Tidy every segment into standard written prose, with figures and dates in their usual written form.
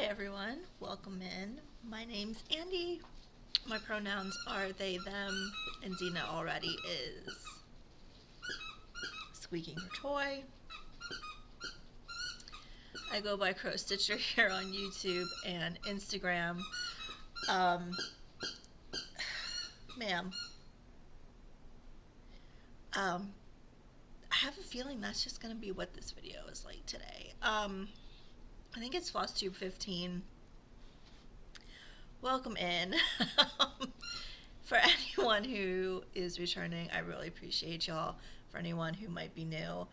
everyone, welcome in. My name's Andy. My pronouns are they, them, and Zena already is squeaking her toy. I go by crowstitcher here on YouTube and Instagram. Um, ma'am, I have a feeling that's just going to be what this video is like today. I think it's Flosstube 15. Welcome in. For anyone who is returning, I really appreciate y'all. For anyone who might be new,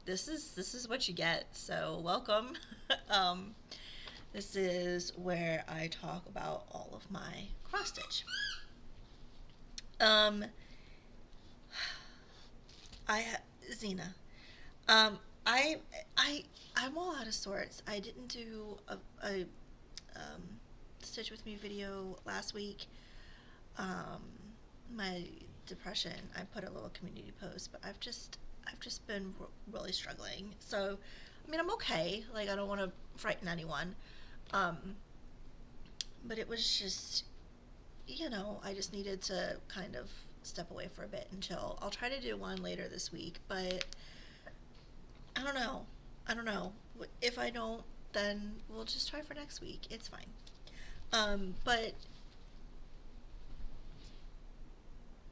this is what you get. So welcome. um, this is where I talk about all of my cross stitch. Um, I Zena. Um, I I I'm all out of sorts. I didn't do a Stitch with Me video last week. Um, my depression. I put a little community post, but I've just been really struggling. So, I mean, I'm okay. Like I don't want to frighten anyone. Um, but it was just, I just needed to kind of step away for a bit and chill. I'll try to do one later this week, but I don't know. I don't know. If I don't, then we'll just try for next week. It's fine. But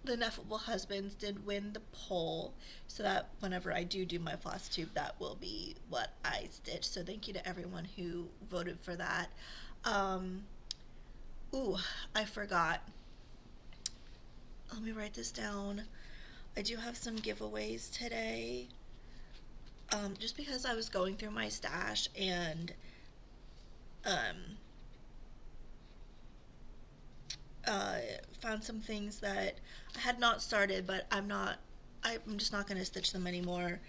the Ineffable Husbands did win the poll, so that whenever I do my floss tube, that will be what I stitch. So thank you to everyone who voted for that. Um, ooh, I forgot. Let me write this down. I do have some giveaways today. Just because I was going through my stash and um, found some things that I had not started, but I'm just not going to stitch them anymore.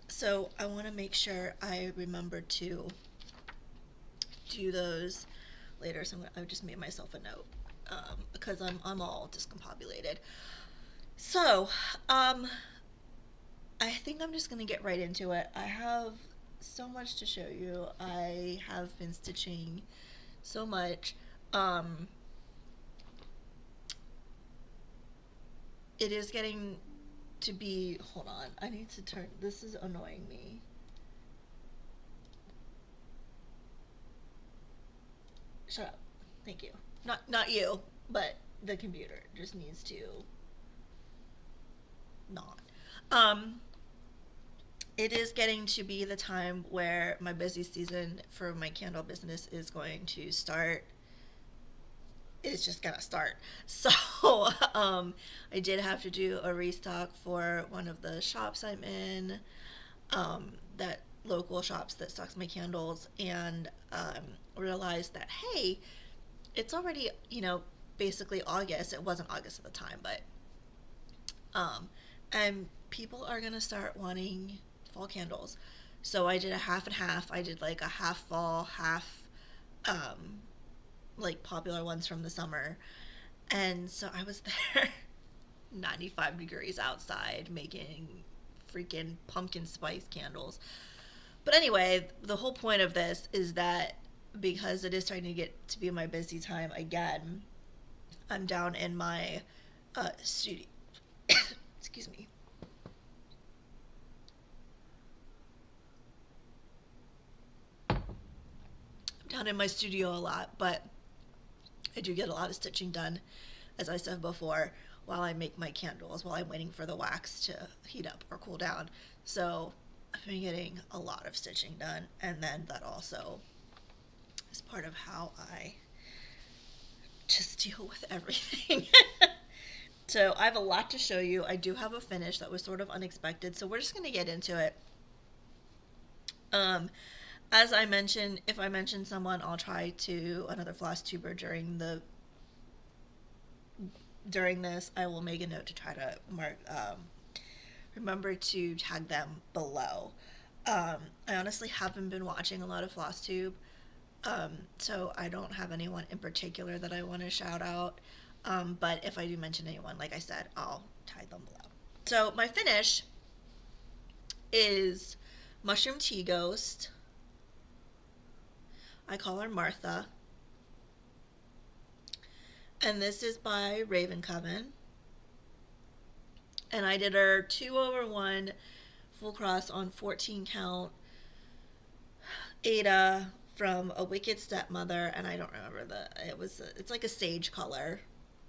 So I want to make sure I remember to do those later. So I just made myself a note because I'm all discombobulated. So I think I'm just going to get right into it. I have so much to show you. I have been stitching so much. It is getting to be. Hold on. I need to turn. This is annoying me. Shut up. Thank you. Not you, but the computer just needs to not. Um, it is getting to be the time where my busy season for my candle business is going to start. It's just gonna start. So I did have to do a restock for one of the shops I'm in, that local shops that stocks my candles, and realized that hey, it's already basically August. It wasn't August at the time, but and people are gonna start wanting fall candles. So I did a half and half. I did like a half fall, half um, like popular ones from the summer. And so I was there 95 degrees outside making freaking pumpkin spice candles. But anyway, the whole point of this is that because it is starting to get to be my busy time again, I'm down in my studio. Excuse me. I'm down in my studio a lot, but I do get a lot of stitching done, as I said before, while I make my candles, while I'm waiting for the wax to heat up or cool down. So I've been getting a lot of stitching done, and then that also is part of how I just deal with everything. So I have a lot to show you. I do have a finish that was sort of unexpected, so we're just going to get into it. Um, as I mentioned, if I mention someone, I'll try to another floss tuber during this. I will make a note to try to remember to tag them below. I honestly haven't been watching a lot of Flosstube, so I don't have anyone in particular that I want to shout out. But if I do mention anyone, like I said, I'll tag them below. So my finish is Mushroom Tea Ghost. I call her Martha. And this is by Raven Coven. And I did her 2/1 full cross on 14 count Ada from A Wicked Stepmother, and I don't remember it's like a sage color.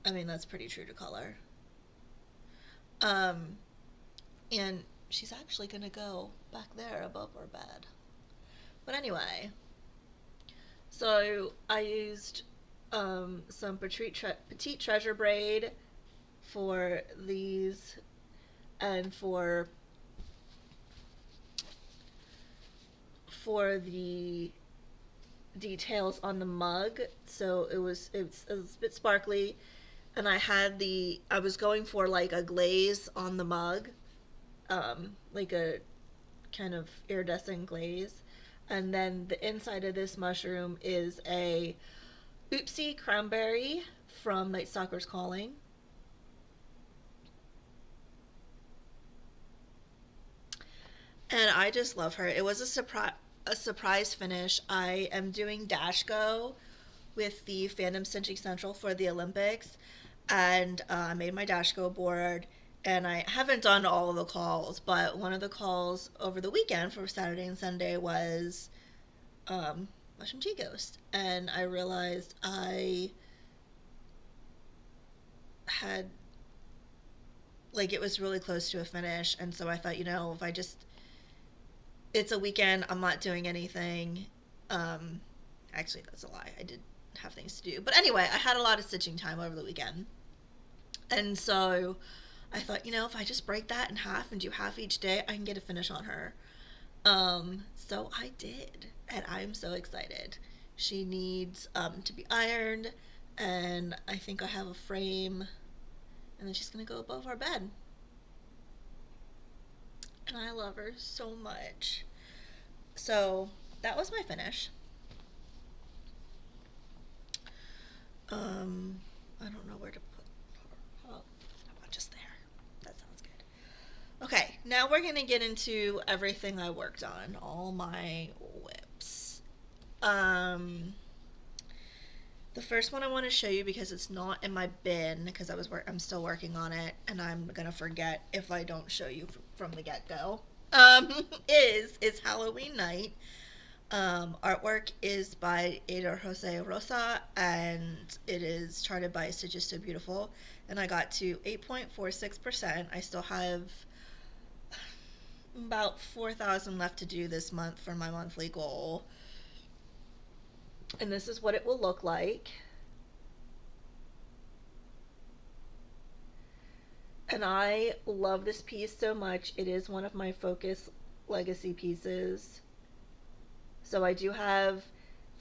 I mean, that's pretty true to color. Um, and she's actually gonna go back there above our bed. But anyway, so I used some petite treasure braid for these, and for the details on the mug. So it was a bit sparkly, and I was going for like a glaze on the mug, like a kind of iridescent glaze. And then the inside of this mushroom is a Oopsie Cranberry from Night Stalker's Calling. And I just love her. It was a surprise finish. I am doing Dashko with the Fandom Cinching Central for the Olympics, and I made my Dashko board. And I haven't done all of the calls, but one of the calls over the weekend for Saturday and Sunday was Mushroom Tea Ghost, and I realized I had, like, it was really close to a finish, and so I thought, if I just, it's a weekend, I'm not doing anything. Actually, that's a lie. I did have things to do, but anyway, I had a lot of stitching time over the weekend, and so I thought, if I just break that in half and do half each day, I can get a finish on her. So I did, and I'm so excited. She needs to be ironed, and I think I have a frame, and then she's gonna go above our bed. And I love her so much. So that was my finish. I don't know where to put her. How about just there? That sounds good. Okay, now we're gonna get into everything I worked on, all my whips. The first one I want to show you, because it's not in my bin, because I'm still working on it, and I'm gonna forget if I don't show you from the get-go. Is Halloween Night. Artwork is by Ada Jose Rosa, and it is charted by Stitches So Beautiful, and I got to 8.46%. I still have about 4,000 left to do this month for my monthly goal. And this is what it will look like. And I love this piece so much. It is one of my Focus Legacy pieces. So I do have,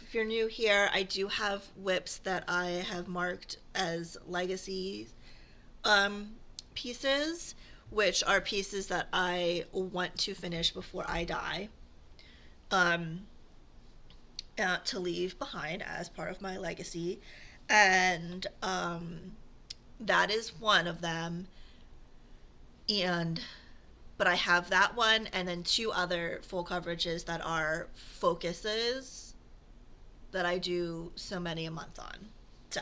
if you're new here, I do have whips that I have marked as legacy pieces, which are pieces that I want to finish before I die. To leave behind as part of my legacy, and that is one of them. But I have that one, and then two other full coverages that are focuses that I do so many a month on. So,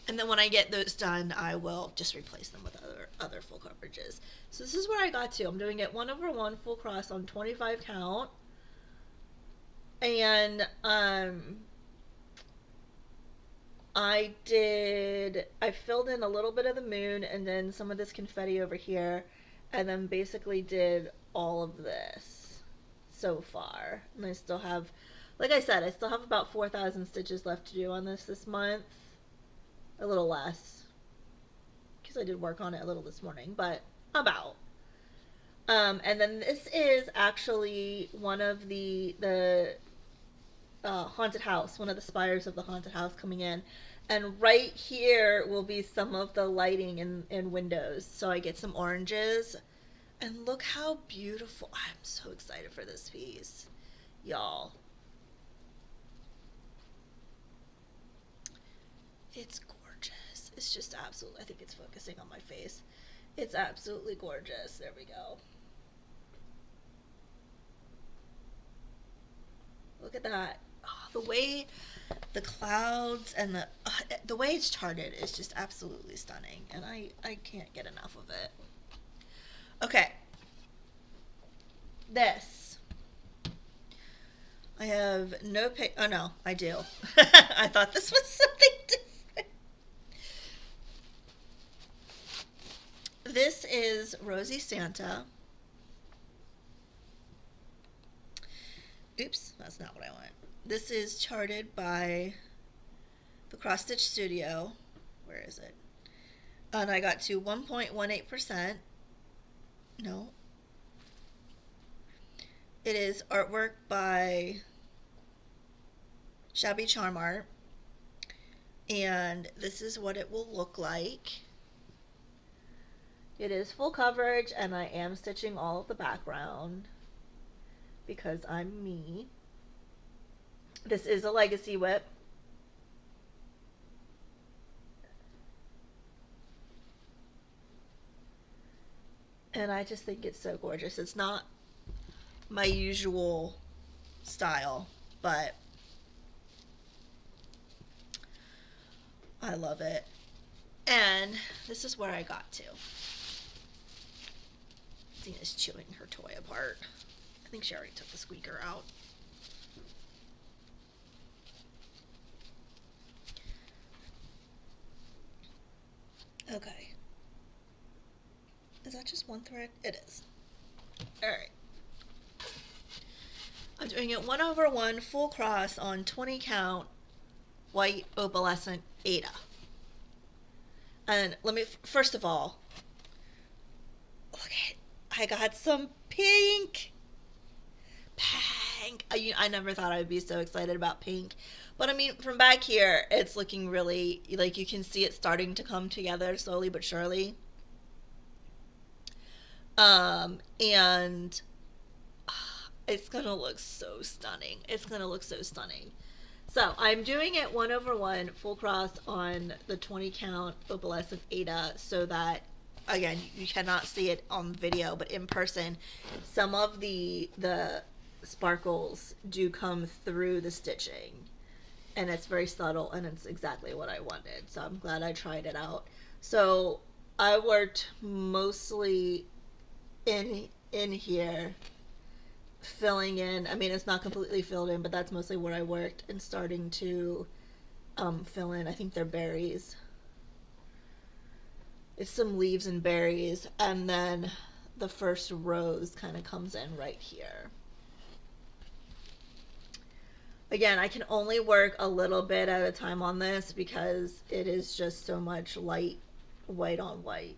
and then when I get those done, I will just replace them with other full coverages. So this is where I got to. I'm doing it 1/1 full cross on 25 count. And I filled in a little bit of the moon and then some of this confetti over here, and then basically did all of this so far. And I still have, like I said, I still have about 4,000 stitches left to do on this month. A little less, because I did work on it a little this morning, but about. And then this is actually one of the haunted house, one of the spires of the haunted house coming in. And right here will be some of the lighting in windows. So I get some oranges. And look how beautiful. I'm so excited for this piece, y'all. It's gorgeous. It's just absolutely, I think it's focusing on my face. It's absolutely gorgeous. There we go. Look at that. Oh, the way the clouds and the way it's charted is just absolutely stunning, and I can't get enough of it. Okay, this I have no pic. Oh no, I do. I thought this was something different. This is Rosie Santa. Oops, that's not what I want. This is charted by the Cross Stitch Studio. Where is it? And I got to 1.18%. No. It is artwork by Shabby Charm Art. And this is what it will look like. It is full coverage, and I am stitching all of the background because I'm me. This is a legacy whip. And I just think it's so gorgeous. It's not my usual style, but I love it. And this is where I got to. Zena's chewing her toy apart. I think she already took the squeaker out. Okay. Is that just one thread? It is. Alright. I'm doing it 1/1 full cross on 20 count white opalescent Aida. And let me, first of all, look at, I got some pink. Pink. I never thought I would be so excited about pink. But I mean, from back here, it's looking really, like you can see it starting to come together slowly but surely. And it's gonna look so stunning. It's gonna look so stunning. So I'm doing it 1/1 full cross on the 20 count opalescent Aida so that, again, you cannot see it on video, but in person, some of the sparkles do come through the stitching, and it's very subtle, and it's exactly what I wanted. So I'm glad I tried it out. So I worked mostly in here, filling in. I mean, it's not completely filled in, but that's mostly where I worked, and starting to fill in. I think they're berries. It's some leaves and berries, and then the first rose kind of comes in right here. Again, I can only work a little bit at a time on this because it is just so much light white on white.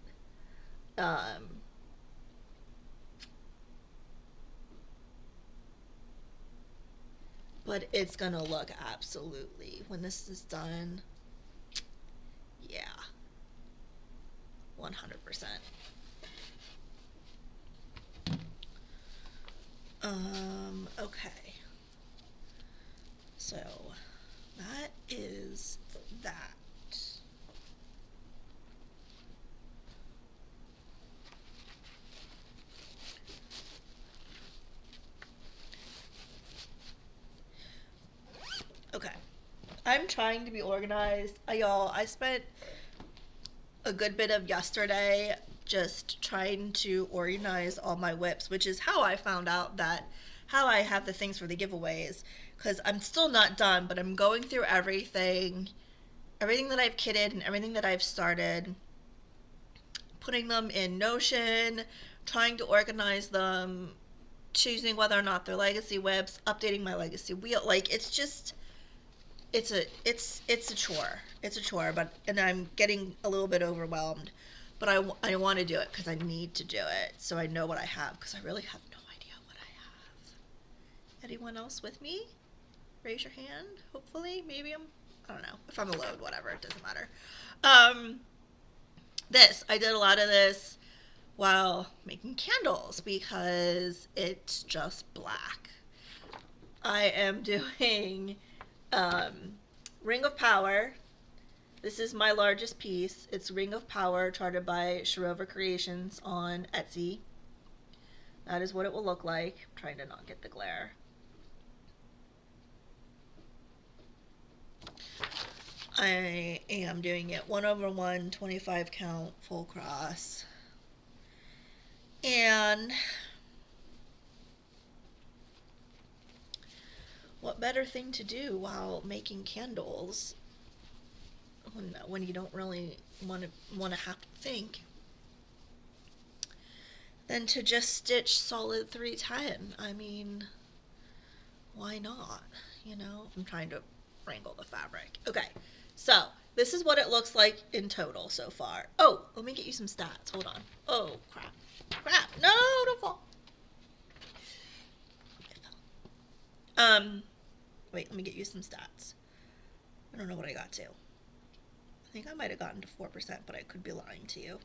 But it's gonna look absolutely, when this is done, yeah, 100%. Okay. So that is that. Okay. I'm trying to be organized. I spent a good bit of yesterday just trying to organize all my whips, which is how I found out that how I have the things for the giveaways, because I'm still not done, but I'm going through everything that I've kitted and everything that I've started, putting them in Notion, trying to organize them, choosing whether or not they're legacy whips, updating my legacy wheel. Like, it's just, it's a chore. It's a chore, but, and I'm getting a little bit overwhelmed. But I want to do it because I need to do it, so I know what I have, because I really have no idea what I have. Anyone else with me? Raise your hand. Hopefully, maybe I don't know. If I'm alone, whatever, it doesn't matter. I did a lot of this while making candles because it's just black. I am doing Ring of Power. This is my largest piece. It's Ring of Power, charted by Sharova Creations on Etsy. That is what it will look like. I'm trying to not get the glare. I am doing it 1/1, 25 count, full cross. And what better thing to do while making candles when you don't really want to have to think than to just stitch solid 310. I mean, why not? You know, I'm trying to wrangle the fabric. Okay, so this is what it looks like in total so far. Oh, let me get you some stats. Hold on. Oh, crap. Crap. No, don't fall. Wait, let me get you some stats. I don't know what I got to. I think I might have gotten to 4%, but I could be lying to you.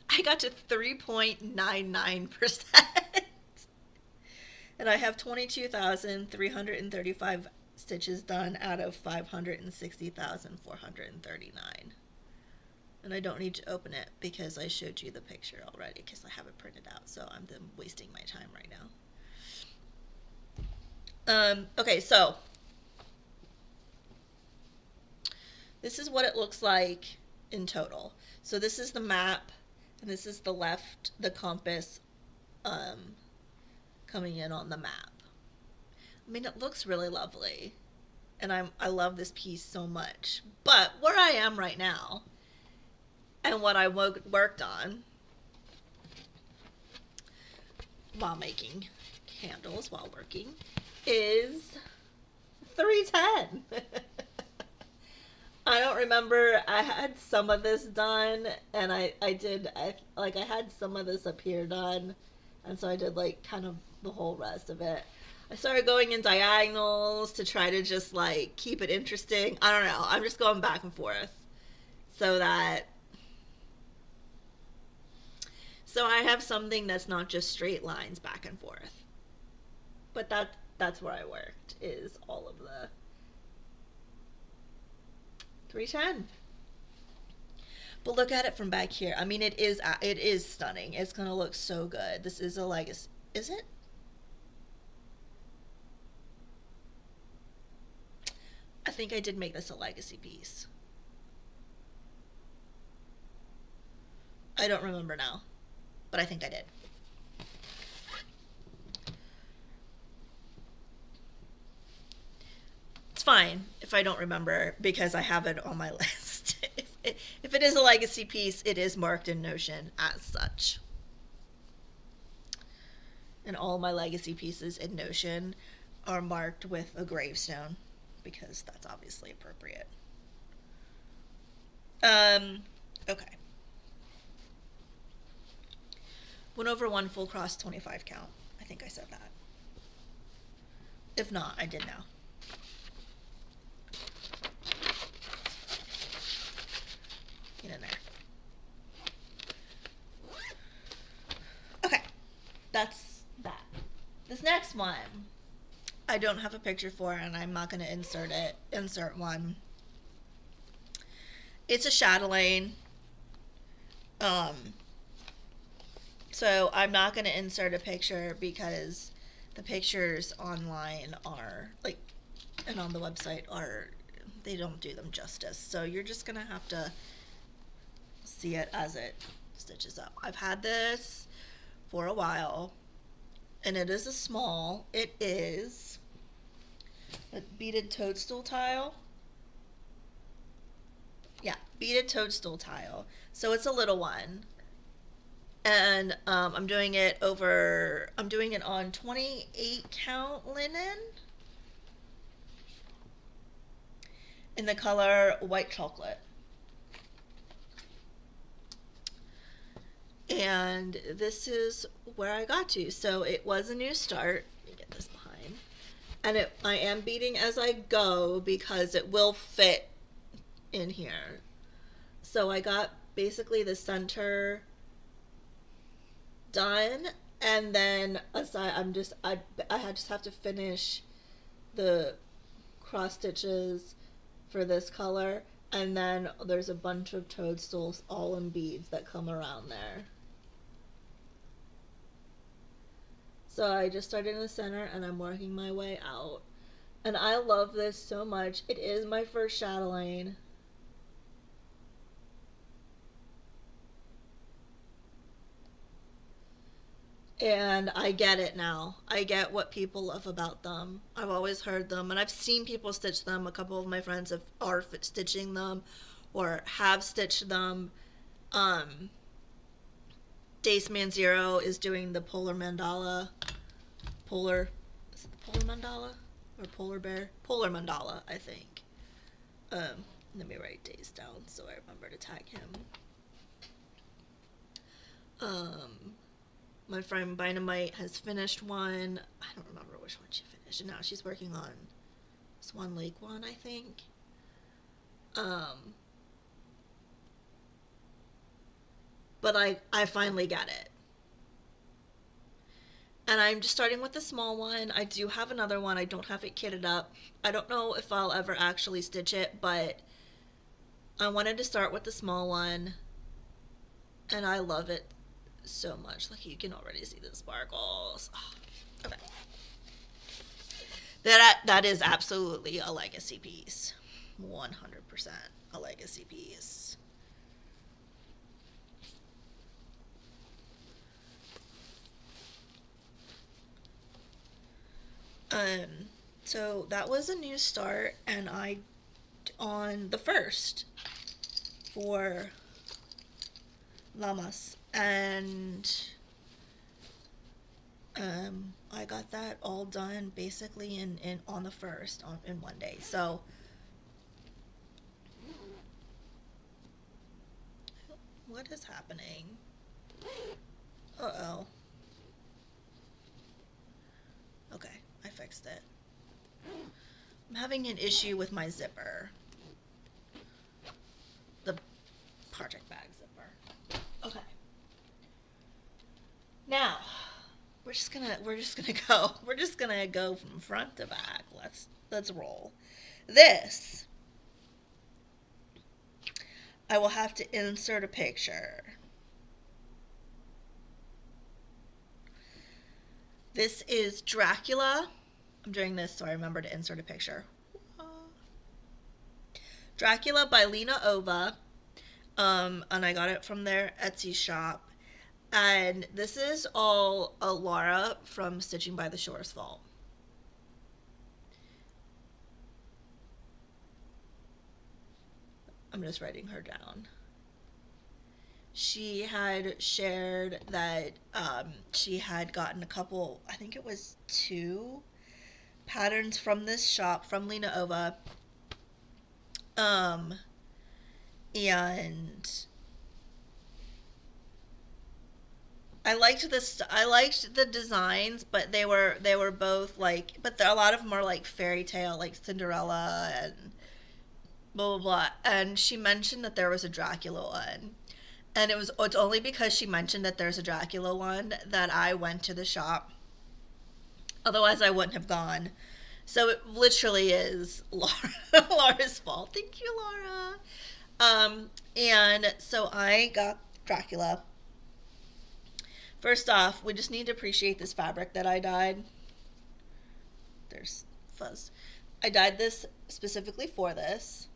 I got to 3.99%. And I have 22,335 stitches done out of 560,439. And I don't need to open it because I showed you the picture already because I have it printed out, so I'm wasting my time right now. Okay, so this is what it looks like in total. So this is the map, and this is the compass coming in on the map. I mean, it looks really lovely, and I love this piece so much. But where I am right now, and what I worked on while making candles while working is 310. I don't remember. I had some of this done, and I had some of this up here done, and so I did like kind of the whole rest of it. I started going in diagonals to try to just like keep it interesting. I don't know. I'm just going back and forth so I have something that's not just straight lines back and forth. But that's where I worked, is all of the 310. But look at it from back here. I mean, it is stunning. It's gonna look so good. This is a legacy. Is it? I think I did make this a legacy piece. I don't remember now, but I think I did. It's fine if I don't remember because I have it on my list. If it is a legacy piece, it is marked in Notion as such. And all my legacy pieces in Notion are marked with a gravestone because that's obviously appropriate. Okay. 1/1 full cross 25 count. I think I said that. If not, I did now. Get in there. Okay. That's that. This next one, I don't have a picture for, and I'm not going to insert one. It's a chatelaine. So I'm not going to insert a picture because the pictures online are like, and on the website they don't do them justice. So you're just going to have to see it as it stitches up. I've had this for a while, and it is a small. It is a beaded toadstool tile. Yeah, beaded toadstool tile. So it's a little one. And I'm doing it on 28 count linen in the color white chocolate. And this is where I got to. So it was a new start. Let me get this behind. And I am beading as I go because it will fit in here. So I got basically the center done, and then aside I just have to finish the cross stitches for this color, and then there's a bunch of toadstools all in beads that come around there. So I just started in the center and I'm working my way out. And I love this so much. It is my first chatelaine. And I get it now. I get what people love about them. I've always heard them, and I've seen people stitch them. A couple of my friends are stitching them or have stitched them. Daceman Zero is doing the polar mandala. Is it the polar mandala? Or polar bear? Polar mandala, I think. Let me write Dace down so I remember to tag him. My friend Dynamite has finished one. I don't remember which one she finished. And now she's working on Swan Lake one, I think. But I finally get it. And I'm just starting with the small one. I do have another one. I don't have it kitted up. I don't know if I'll ever actually stitch it, but I wanted to start with the small one. And I love it so much. Like, you can already see the sparkles. Oh, okay. That is absolutely a legacy piece. 100% a legacy piece. So that was a new start, and I, on the 1st for Lamas, and I got that all done basically in on the 1st in one day. So what is happening? Uh-oh. Okay, I fixed it. I'm having an issue with my zipper. The project bag zipper. Okay. Now, we're just gonna go from front to back. Let's roll. This, I will have to insert a picture. This is Dracula. I'm doing this so I remember to insert a picture. Dracula by Lena Ova. And I got it from their Etsy shop. And this is all Laura from Stitching by the Shore's fault. I'm just writing her down. She had shared that she had gotten a couple, I think it was 2 patterns from this shop, from Lena Ova. And I liked the designs, but they were both like, but a lot of them are like fairy tale, like Cinderella and blah blah blah. And she mentioned that there was a Dracula one, and it's only because she mentioned that there's a Dracula one that I went to the shop. Otherwise, I wouldn't have gone. So it literally is Laura's fault. Thank you, Laura. And so I got Dracula. First off, we just need to appreciate this fabric that I dyed. There's fuzz. I dyed this specifically for this.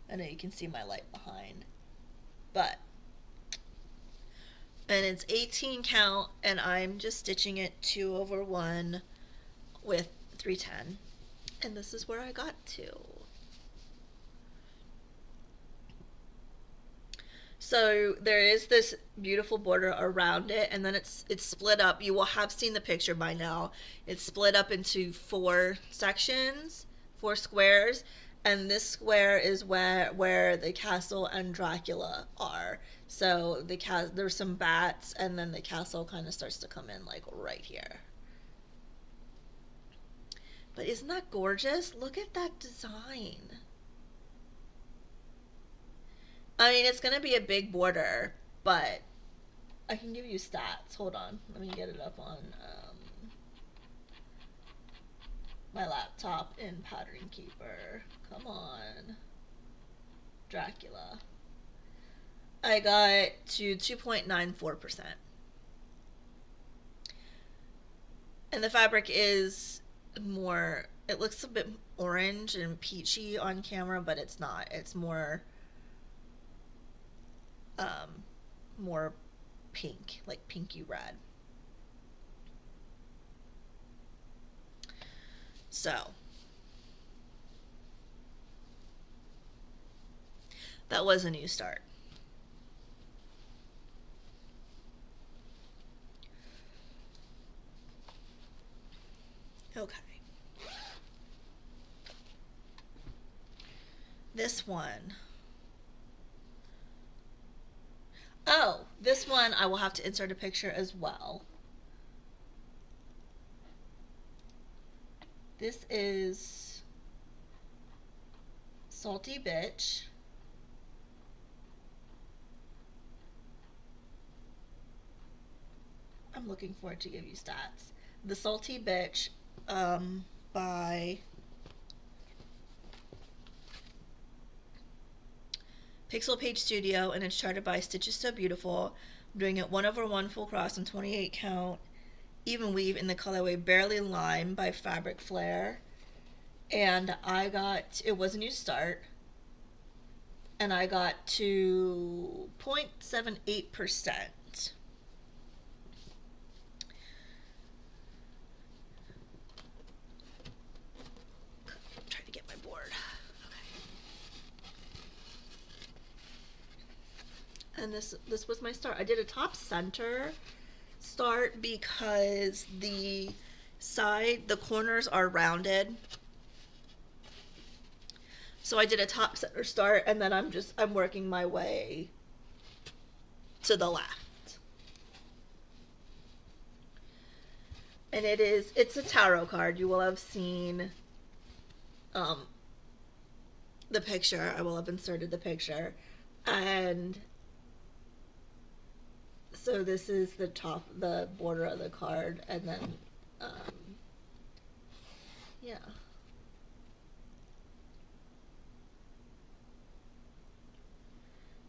I know you can see my light behind. But, and it's 18 count, and I'm just stitching it 2/1 with 310. And this is where I got to. So there is this beautiful border around it, and then it's split up. You will have seen the picture by now. It's split up into 4 sections, 4 squares, and this square is where the castle and Dracula are. So there's some bats, and then the castle kind of starts to come in like right here. But isn't that gorgeous? Look at that design. I mean, it's going to be a big border, but I can give you stats. Hold on. Let me get it up on my laptop in Pattern Keeper. Come on. Dracula. I got to 2.94%. And the fabric is more, it looks a bit orange and peachy on camera, but it's not. It's um, more pink, like pinky red. So that was a new start. Okay. This one. Oh, this one I will have to insert a picture as well. This is Salty Bitch. I'm looking forward to give you stats. The Salty Bitch by Pixel Page Studio, and it's charted by Stitches So Beautiful. I'm doing it 1/1 full cross and 28 count even weave in the colorway Barely Lime by Fabric Flare. And I got, it was a new start, and I got to 0.78%. Try to get my board. Okay. And this was my start. I did a top center start because the corners are rounded. So I did a top center start, and then I'm working my way to the left. And it's a tarot card. You will have seen the picture. I will have inserted the picture. And so this is the border of the card, and then yeah.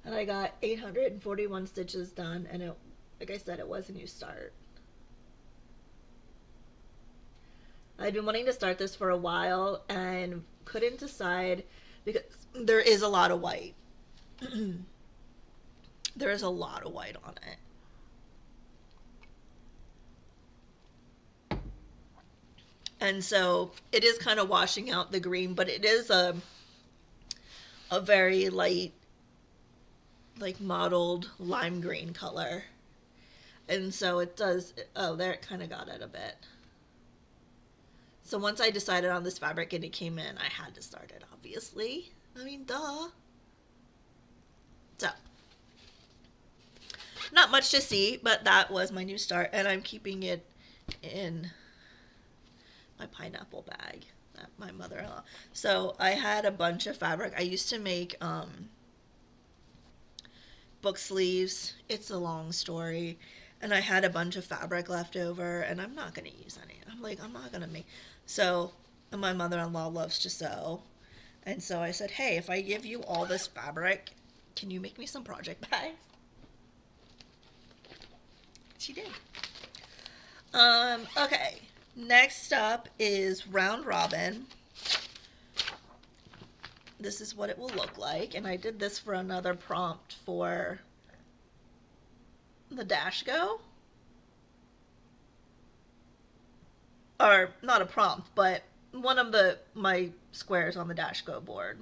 And I got 841 stitches done, and it, like I said, it was a new start. I've been wanting to start this for a while and couldn't decide because there is a lot of white. There is a lot of white on it. And so it is kind of washing out the green, but it is a very light, like mottled lime green color. And so it does, oh, there it kind of got it a bit. So once I decided on this fabric and it came in, I had to start it, obviously. I mean, duh. So, not much to see, but that was my new start, and I'm keeping it in my pineapple bag that my mother-in-law. So I had a bunch of fabric. I used to make book sleeves. It's a long story. And I had a bunch of fabric left over, and I'm not going to use any. I'm not going to make. So, and my mother-in-law loves to sew. And so I said, hey, if I give you all this fabric, can you make me some project bags? She did. Okay. Next up is Round Robin. This is what it will look like. And I did this for another prompt for the Dash Go. Or not a prompt, but one of my squares on the Dash Go board.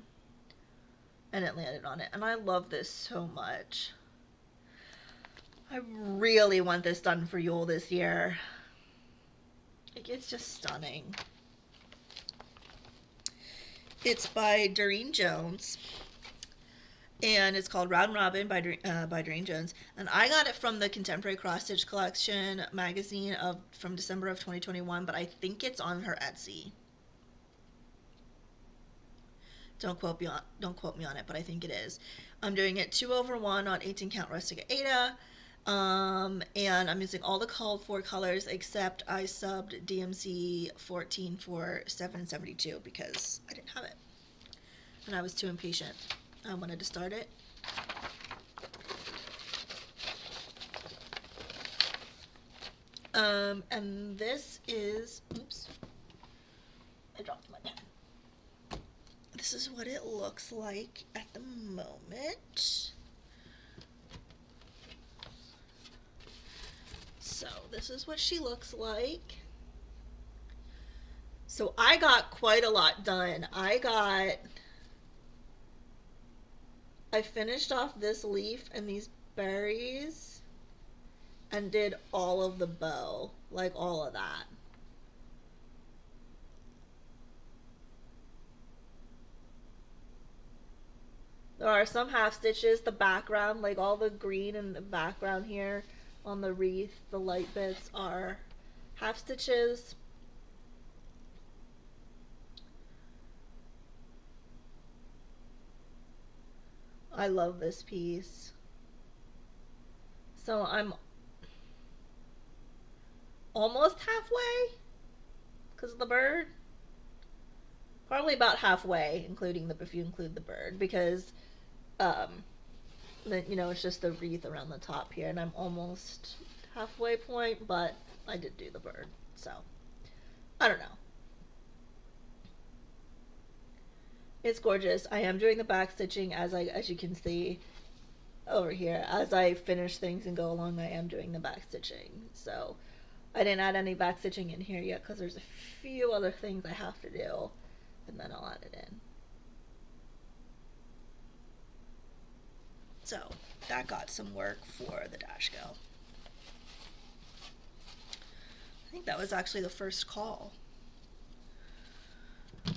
And it landed on it. And I love this so much. I really want this done for Yule this year. Like, it's just stunning. It's by Doreen Jones, and it's called Round Robin by Doreen Jones. And I got it from the Contemporary Cross Stitch Collection magazine from December of 2021, but I think it's on her Etsy. Don't quote me on it, but I think it is. I'm doing it 2/1 on 18 count rustic Aida, And I'm using all the called for colors except I subbed DMC 14 for 772 because I didn't have it. And I was too impatient. I wanted to start it. And this is, oops, I dropped my pen. This is what it looks like at the moment. So this is what she looks like. So I got quite a lot done. I finished off this leaf and these berries and did all of the bow, like all of that. There are some half stitches, the background, like all the green in the background here on the wreath, the light bits are half stitches. I love this piece. So I'm almost halfway because of the bird. Probably about halfway, including the if you include the bird, because then, you know, it's just the wreath around the top here, and I'm almost halfway point, but I did do the bird, so I don't know. It's gorgeous. I am doing the back stitching as you can see over here. As I finish things and go along, I am doing the back stitching. So I didn't add any back stitching in here yet because there's a few other things I have to do, and then I'll add it in. So that got some work for the dash go. I think that was actually the first call. Okay.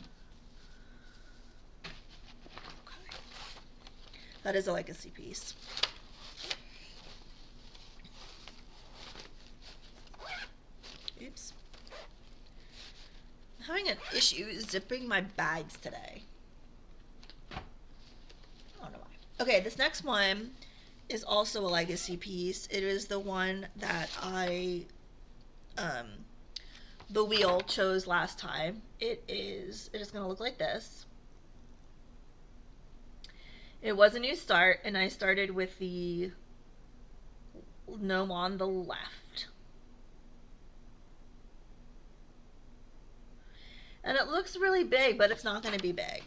That is a legacy piece. Oops. I'm having an issue zipping my bags today. I don't know why. Okay, this next one is also a legacy piece. It is the one that the wheel chose last time. It is going to look like this. It was a new start, and I started with the gnome on the left. And it looks really big, but it's not going to be big.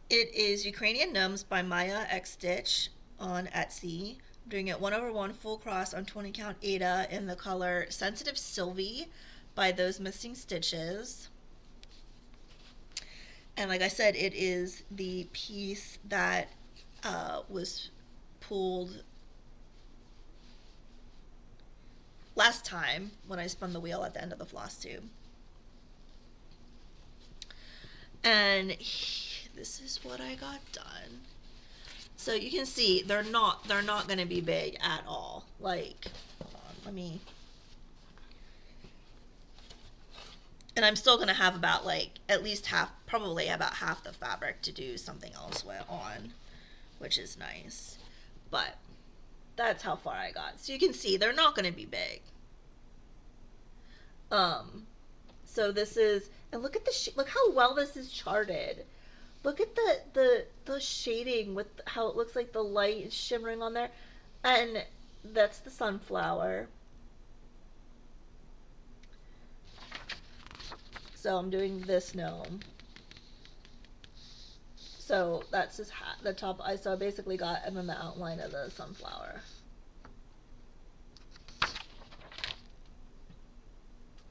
It is Ukrainian Gnomes by Maya X Stitch on Etsy. I'm doing it 1/1 full cross on 20 count Ada in the color Sensitive Sylvie by Those Missing Stitches. And like I said, it is the piece that was pulled last time when I spun the wheel at the end of the Flosstube. And this is what I got done. So you can see they're not going to be big at all. Like, hold on, let me. And I'm still going to have about like at least half, probably about half the fabric to do something else on, which is nice. But that's how far I got. So you can see they're not going to be big. So this is, and look at look how well this is charted. Look at the shading with how it looks like the light is shimmering on there. And that's the sunflower. So I'm doing this gnome. So that's his hat, the top. So I basically got, and then the outline of the sunflower.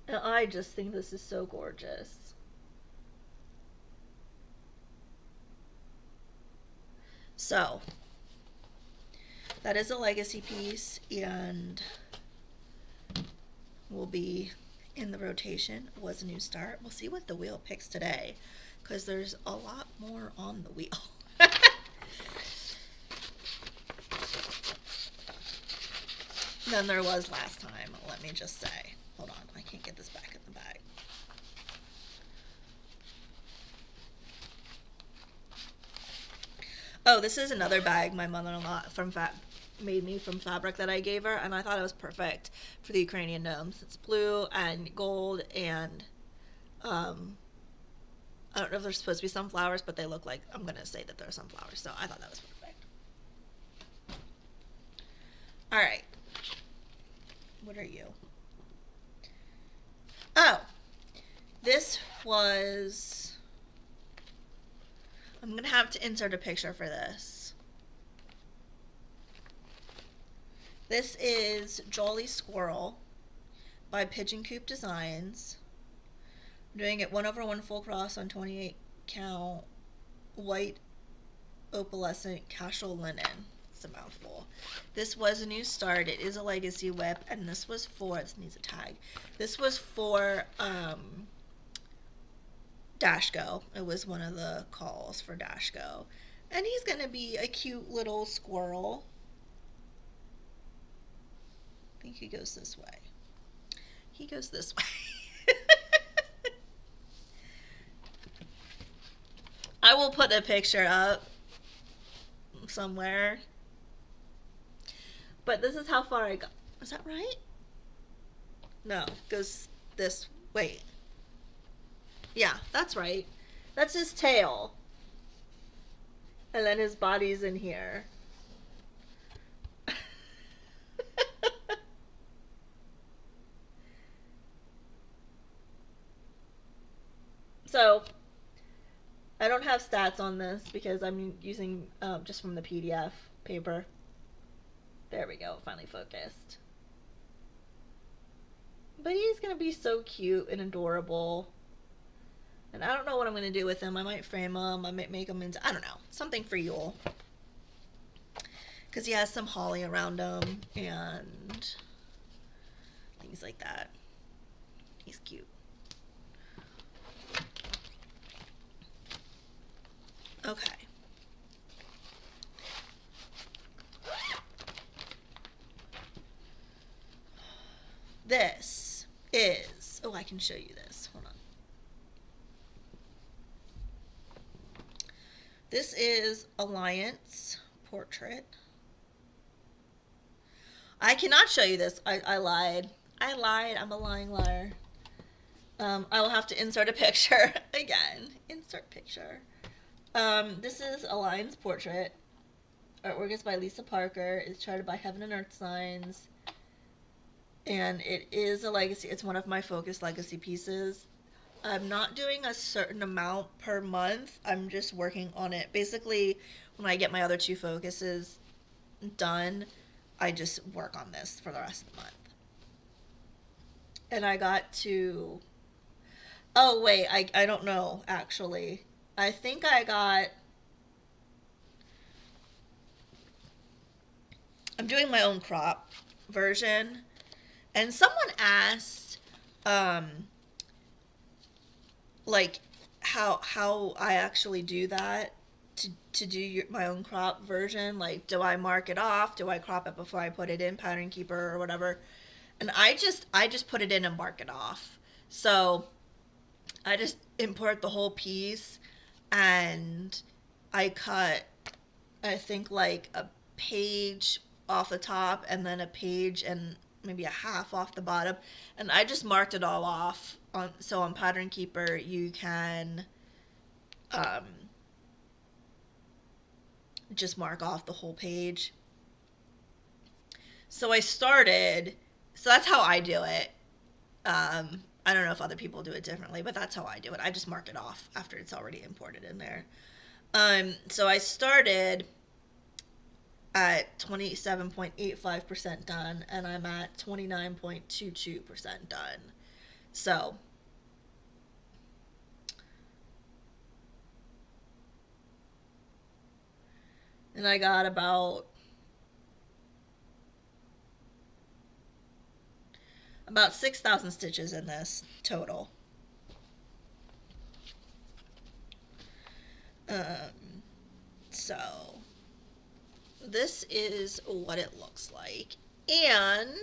And I just think this is so gorgeous. So that is a legacy piece and will be in the rotation. It was a new start. We'll see what the wheel picks today because there's a lot more on the wheel. than there was last time, let me just say. Hold on, I can't get this back in the bag. Oh, this is another bag my mother-in-law made me from fabric that I gave her, and I thought it was perfect for the Ukrainian gnomes. It's blue and gold, and I don't know if they're supposed to be sunflowers, but they look like, I'm gonna say that they're sunflowers. So I thought that was perfect. All right. What are you? Oh, this was. I'm gonna have to insert a picture for this. This is Jolly Squirrel by Pigeon Coop Designs. I'm doing it 1/1 full cross on 28 count white opalescent casual linen. It's a mouthful. This was a new start. It is a legacy whip, and this was for, this needs a tag. This was for Dashko. It was one of the calls for Dashko. And he's gonna be a cute little squirrel. I think he goes this way. He goes this way. I will put a picture up somewhere. But this is how far I got. Is that right? No, goes this. Wait. Yeah, that's right. That's his tail. And then his body's in here. So, I don't have stats on this because I'm using just from the PDF paper. There we go, finally focused. But he's going to be so cute and adorable. And I don't know what I'm going to do with him. I might frame him. I might make him into, I don't know, something for Yule. Because he has some holly around him and things like that. He's cute. Okay. This is, oh, I can show you this. Hold on. This is Alliance Portrait. I cannot show you this. I lied. I lied. I'm a lying liar. I will have to insert a picture again. Insert picture. This is Alliance Portrait. Artwork is by Lisa Parker. It's charted by Heaven and Earth Signs. And it is a legacy. It's one of my focus legacy pieces. I'm not doing a certain amount per month. I'm just working on it. Basically, when I get my other two focuses done, I just work on this for the rest of the month. And I got to... Oh, wait. I don't know, actually. I think I got... I'm doing my own crop version. And someone asked, like, how I actually do that to do my own crop version. Like, do I mark it off? Do I crop it before I put it in Pattern Keeper or whatever? And I just put it in and mark it off. So I just import the whole piece and I cut, I think, like a page off the top and then a page and maybe a half off the bottom, and I just marked it all off. So on Pattern Keeper you can just mark off the whole page. So that's how I do it. I don't know if other people do it differently, but that's how I do it. I just mark it off after it's already imported in there. So I started at 27.85% done, and I'm at 29.22% done. So and I got about 6,000 stitches in this total. So this is what it looks like, and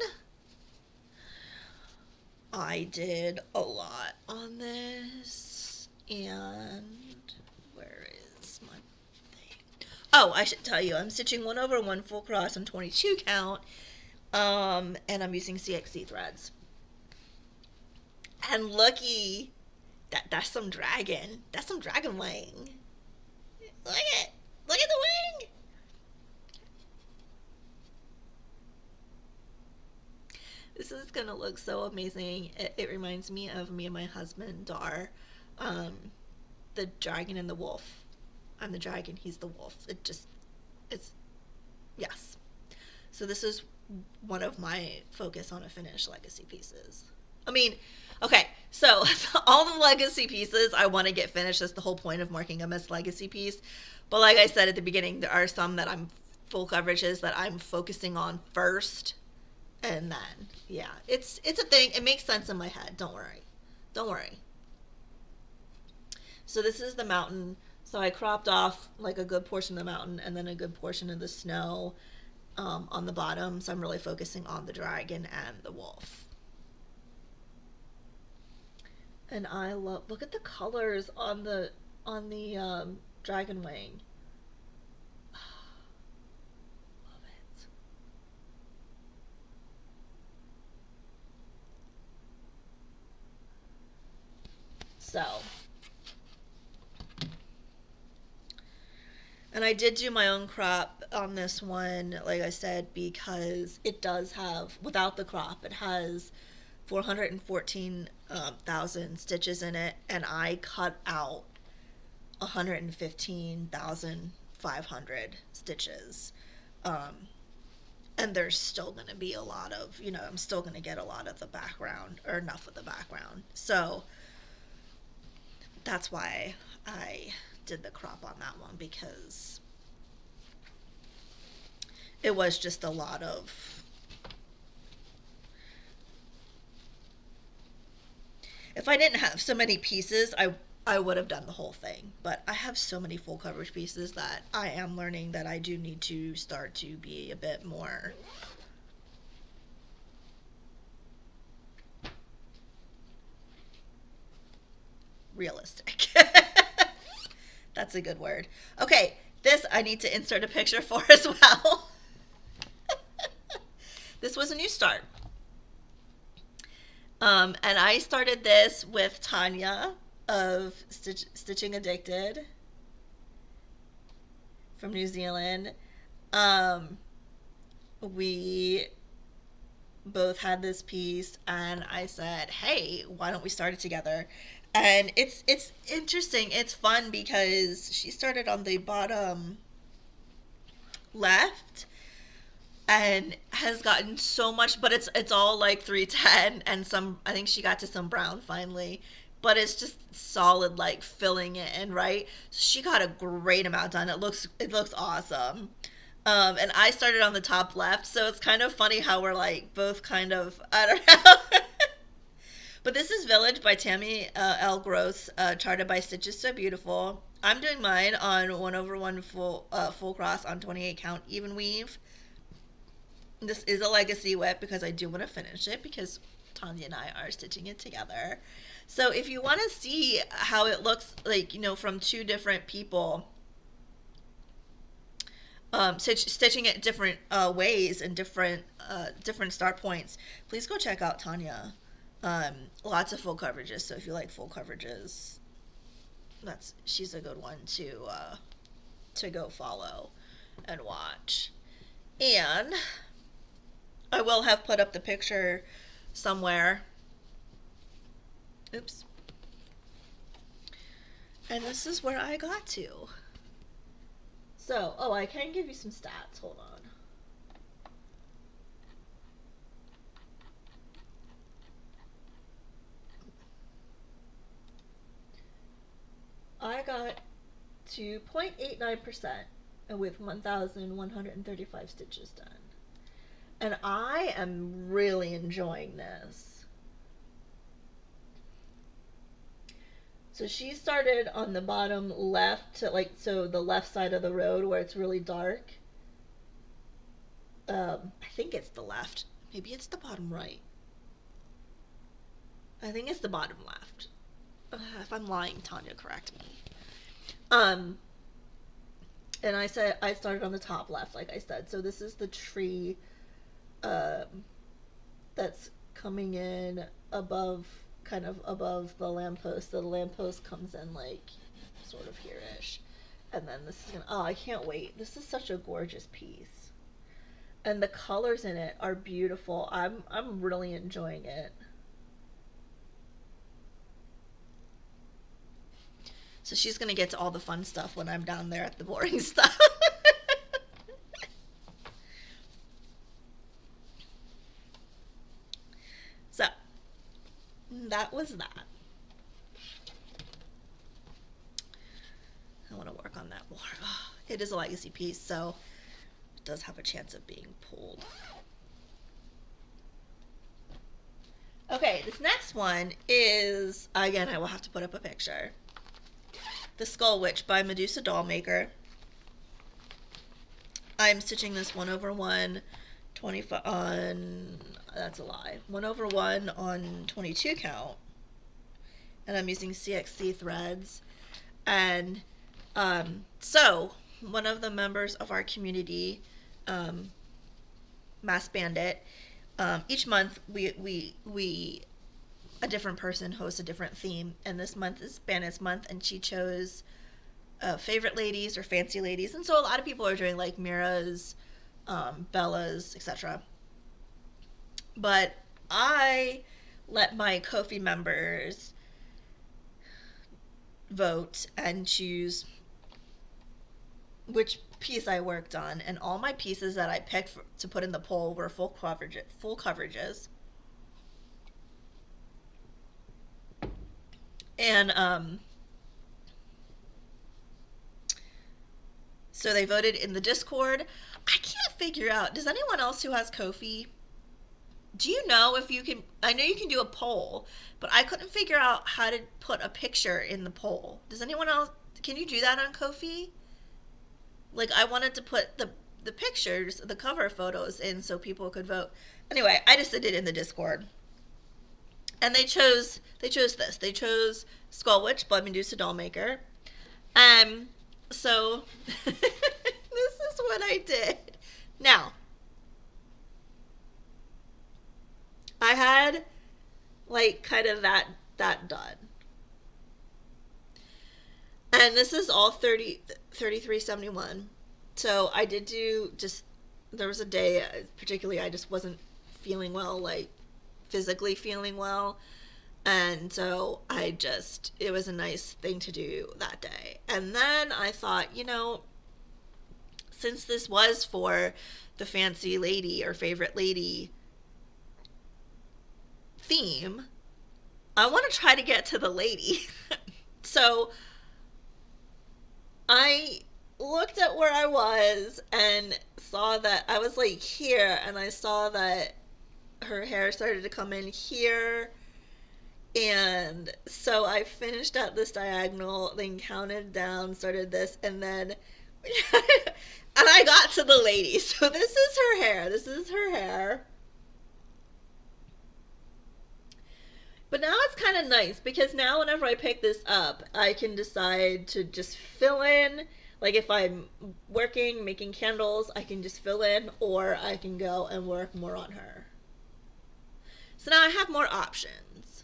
I did a lot on this, and where is my thing? Oh, I should tell you, I'm stitching 1/1 full cross on 22 count, and I'm using CXC threads. And looky, that's some dragon. That's some dragon wing. Look at look at the wing. This is gonna look so amazing. It reminds me of me and my husband Dar, um, the dragon and the wolf. I'm the dragon. He's the wolf. It's yes. So this is one of my focus on a finished legacy pieces. I mean, okay, so all the legacy pieces I want to get finished. That's the whole point of marking them as legacy piece. But like I said at the beginning, there are some that I'm full coverages that I'm focusing on first, and then yeah, it's a thing. It makes sense in my head. Don't worry, don't worry. So this is the mountain. So I cropped off like a good portion of the mountain and then a good portion of the snow on the bottom. So I'm really focusing on the dragon and the wolf. And I love, look at the colors on the dragon wing. Love it. So, and I did do my own crop on this one, like I said, because it does have, without the crop, it has 414,000 stitches in it, and I cut out 115,500 stitches. Um, and there's still going to be a lot of, I'm still going to get a lot of the background, or enough of the background. So that's why I did the crop on that one, because it was just a lot of, if I didn't have so many pieces, I would have done the whole thing. But I have so many full coverage pieces that I am learning that I do need to start to be a bit more realistic. That's a good word. Okay, this I need to insert a picture for as well. This was a new start. And I started this with Tanya of Stitching Addicted from New Zealand. We both had this piece, and I said, "Hey, why don't we start it together?" And it's interesting. It's fun because she started on the bottom left and has gotten so much, but it's all like 310 and some, I think she got to some brown finally, but it's just solid, like filling it in, right? So she got a great amount done. It looks awesome. And I started on the top left, so it's kind of funny how we're like both kind of, I don't know. But this is Village by Tammy L. Gross, charted by Stitches So Beautiful. I'm doing mine on 1/1 full cross on 28 count even weave. This is a legacy whip because I do want to finish it because Tanya and I are stitching it together. So if you want to see how it looks like, from two different people, stitching it different ways and different start points, please go check out Tanya. Lots of full coverages. So if you like full coverages, she's a good one to go follow and watch. And I will have put up the picture somewhere. Oops. And this is where I got to. So, I can give you some stats. Hold on. I got to 0.89% with 1,135 stitches done. And I am really enjoying this. So she started on the bottom left, so the left side of the road where it's really dark. I think it's the left. Maybe it's the bottom right. I think it's the bottom left. If I'm lying, Tanya, correct me. And I said I started on the top left, like I said. So this is the tree um, that's coming in above, kind of above the lamppost. The lamppost comes in like sort of here-ish. And then this is gonna, oh, I can't wait. This is such a gorgeous piece. And the colors in it are beautiful. I'm really enjoying it. So she's gonna get to all the fun stuff when I'm down there at the boring stuff. So that was that. I want to work on that more. Oh, it is a legacy piece, so it does have a chance of being pulled. Okay, this next one is, again, I will have to put up a picture. The Skull Witch by Medusa Dollmaker. I'm stitching this 1/1 25 on, that's a lie, 1/1 on 22 count, and I'm using CXC threads. And so one of the members of our community, Mass Bandit, each month we a different person hosts a different theme, and this month is Bandit's month, and she chose favorite ladies or fancy ladies, and so a lot of people are doing like Mira's, Bella's, etc. But I let my Ko-fi members vote and choose which piece I worked on, and all my pieces that I picked to put in the poll were full coverages. And so they voted in the Discord. I can't figure out, does anyone else who has Ko-fi, do you know if you can, I know you can do a poll, but I couldn't figure out how to put a picture in the poll. Does anyone else, can you do that on Ko-fi? Like, I wanted to put the pictures, the cover photos in so people could vote. Anyway, I just did it in the Discord. And they chose this. They chose Skull Witch by Medusa Dollmaker. So this is what I did. Now, I had like kind of that done. And this is all 3371. So I did do just, there was a day particularly I just wasn't feeling well, like physically feeling well. And so it was a nice thing to do that day. And then I thought, since this was for the fancy lady or favorite lady theme, I want to try to get to the lady. So I looked at where I was and saw that I was like here, and I saw that her hair started to come in here. And so I finished out this diagonal, then counted down, started this, and then and I got to the lady. So this is her hair. This is her hair. But now it's kind of nice because now whenever I pick this up, I can decide to just fill in. Like if I'm working, making candles, I can just fill in, or I can go and work more on her. So now I have more options.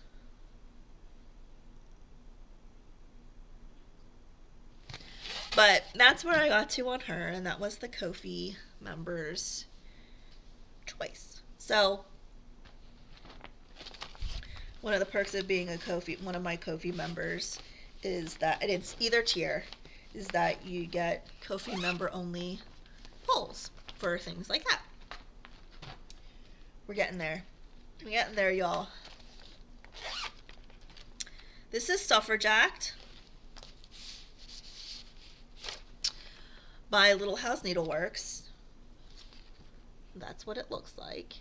But that's where I got to on her, and that was the Ko-fi members' choice. So one of the perks of being one of my Ko-fi members is that, and it's either tier, is that you get Ko-fi member only polls for things like that. We're getting there. We're getting there, y'all. This is Suffrage Act by Little House Needleworks. That's what it looks like.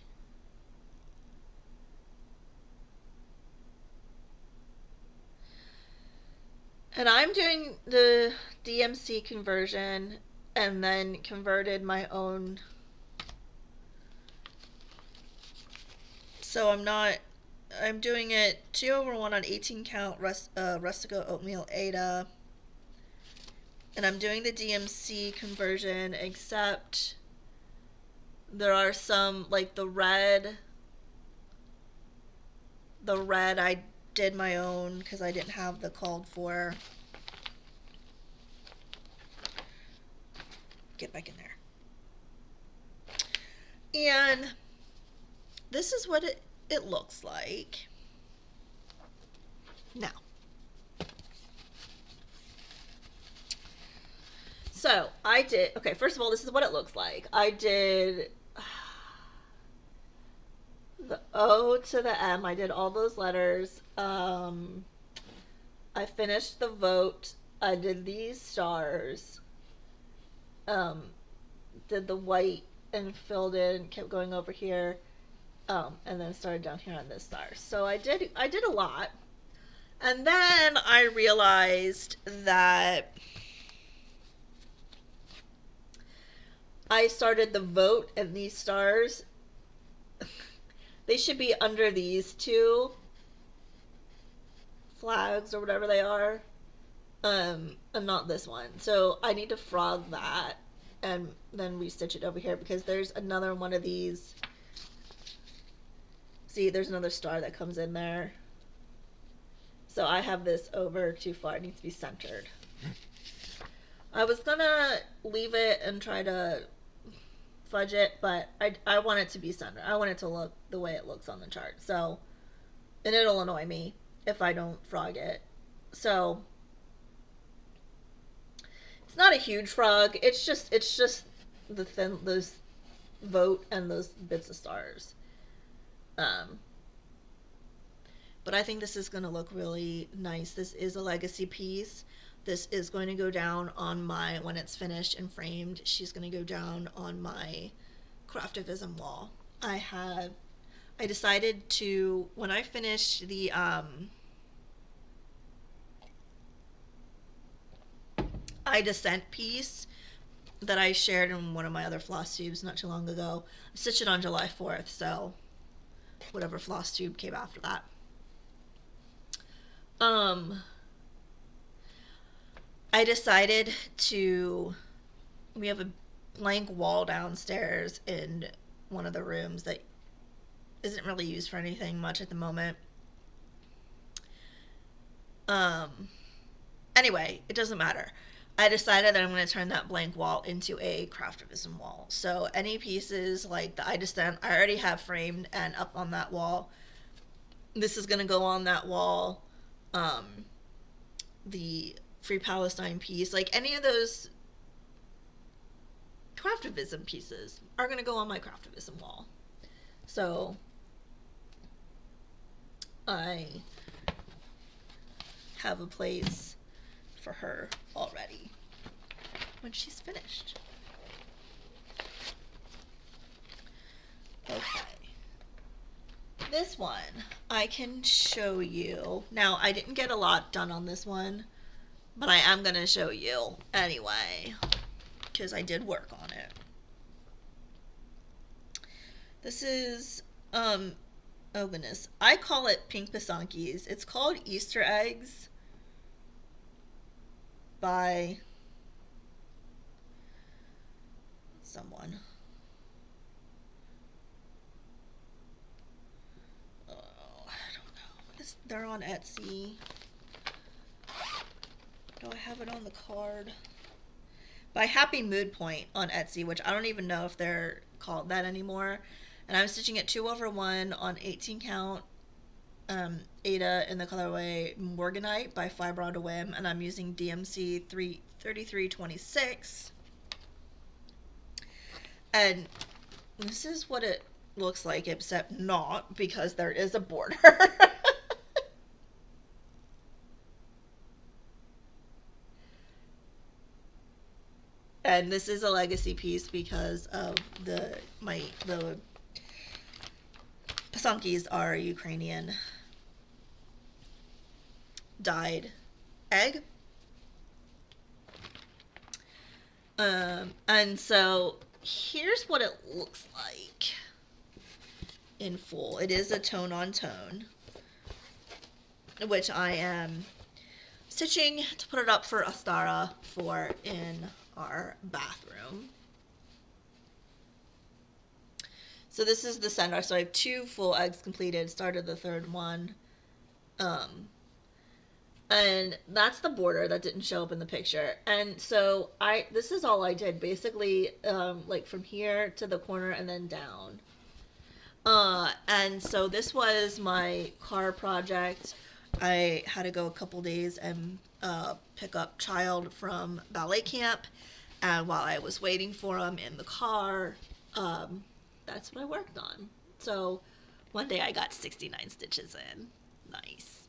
And I'm doing the DMC conversion and then converted my own. So I'm doing it 2/1 on 18 count Rustico Oatmeal Ada. And I'm doing the DMC conversion, except there are some, like the red I did my own because I didn't have the called for. Get back in there. And this is what it looks like. Now, so I did, okay, first of all, this is what it looks like. I did the O to the M. I did all those letters. I finished the vote. I did these stars. Did the white and filled in, kept going over here, and then started down here on this star. So I did a lot. And then I realized that I started the vote and these stars, they should be under these two flags or whatever they are, and not this one. So I need to frog that and then restitch it over here because there's another one of these. See, there's another star that comes in there. So I have this over too far. It needs to be centered. I was gonna leave it and try to fudge it, but I want it to be centered. I want it to look the way it looks on the chart. So, and it'll annoy me if I don't frog it. So, it's not a huge frog. It's just the thin, those vote and those bits of stars. But I think this is going to look really nice. This is a legacy piece. This is going to go down on my, when it's finished and framed, she's going to go down on my craftivism wall. I decided to, when I finish the, I Descent piece that I shared in one of my other Flosstubes not too long ago, I stitched it on July 4th, so whatever Flosstube came after that. I decided to, we have a blank wall downstairs in one of the rooms that isn't really used for anything much at the moment. Anyway, it doesn't matter. I decided that I'm going to turn that blank wall into a craftivism wall. So any pieces like the I Descent, I already have framed and up on that wall. This is going to go on that wall. The Free Palestine piece, like any of those craftivism pieces are going to go on my craftivism wall. So I have a place for her already when she's finished. Okay. This one I can show you. Now, I didn't get a lot done on this one, but I am going to show you anyway, because I did work on it. This is, oh goodness, I call it pink pasankies. It's called Easter eggs by someone. They're on Etsy. Do I have it on the card? By Happy Mood Point on Etsy, which I don't even know if they're called that anymore. And I'm stitching it 2/1 on 18 count Ada in the colorway Morganite by Fiber on a Whim, and I'm using DMC 3326. And this is what it looks like, except not, because there is a border. And this is a legacy piece because of the pasankis are Ukrainian dyed egg. And so here's what it looks like in full. It is a tone on tone, which I am stitching to put it up for Astara for in our bathroom. So this is the center. So I have 2 full eggs completed, started the 3rd one. And that's the border that didn't show up in the picture. And so this is all I did, basically, like from here to the corner and then down. And so this was my car project. I had to go a couple days and pick up child from ballet camp. And while I was waiting for him in the car, that's what I worked on. So one day I got 69 stitches in. Nice.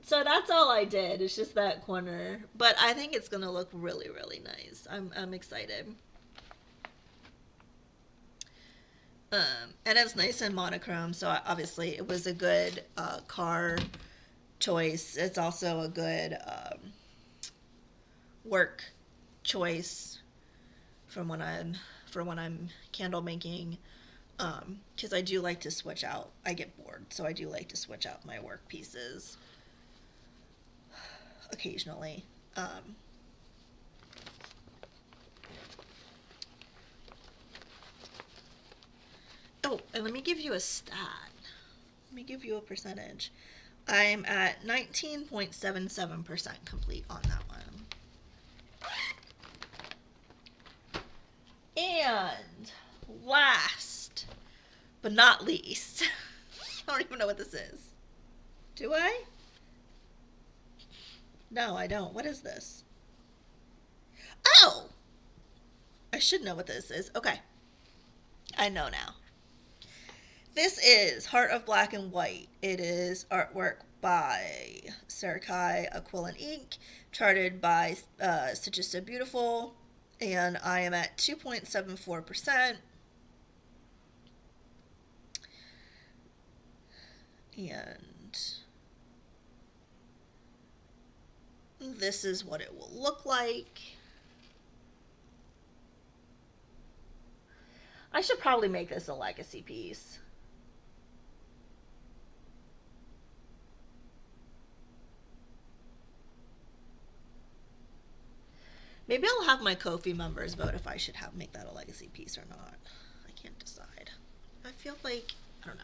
So that's all I did. It's just that corner. But I think it's going to look really, really nice. I'm excited. And it's nice and monochrome, so obviously it was a good car choice. It's also a good work choice from when I'm candle making, because I do like to switch out. I get bored, so I do like to switch out my work pieces occasionally. Oh, and let me give you a stat. Let me give you a percentage. I'm at 19.77% complete on that one. And last but not least, I don't even know what this is. Do I? No, I don't. What is this? Oh! I should know what this is. Okay. I know now. This is Heart of Black and White. It is artwork by Sarkai Aquilin Ink, charted by Stitches So Beautiful, and I am at 2.74%. And this is what it will look like. I should probably make this a legacy piece. Maybe I'll have my Ko-fi members vote if I should make that a legacy piece or not. I can't decide. I feel like, I don't know.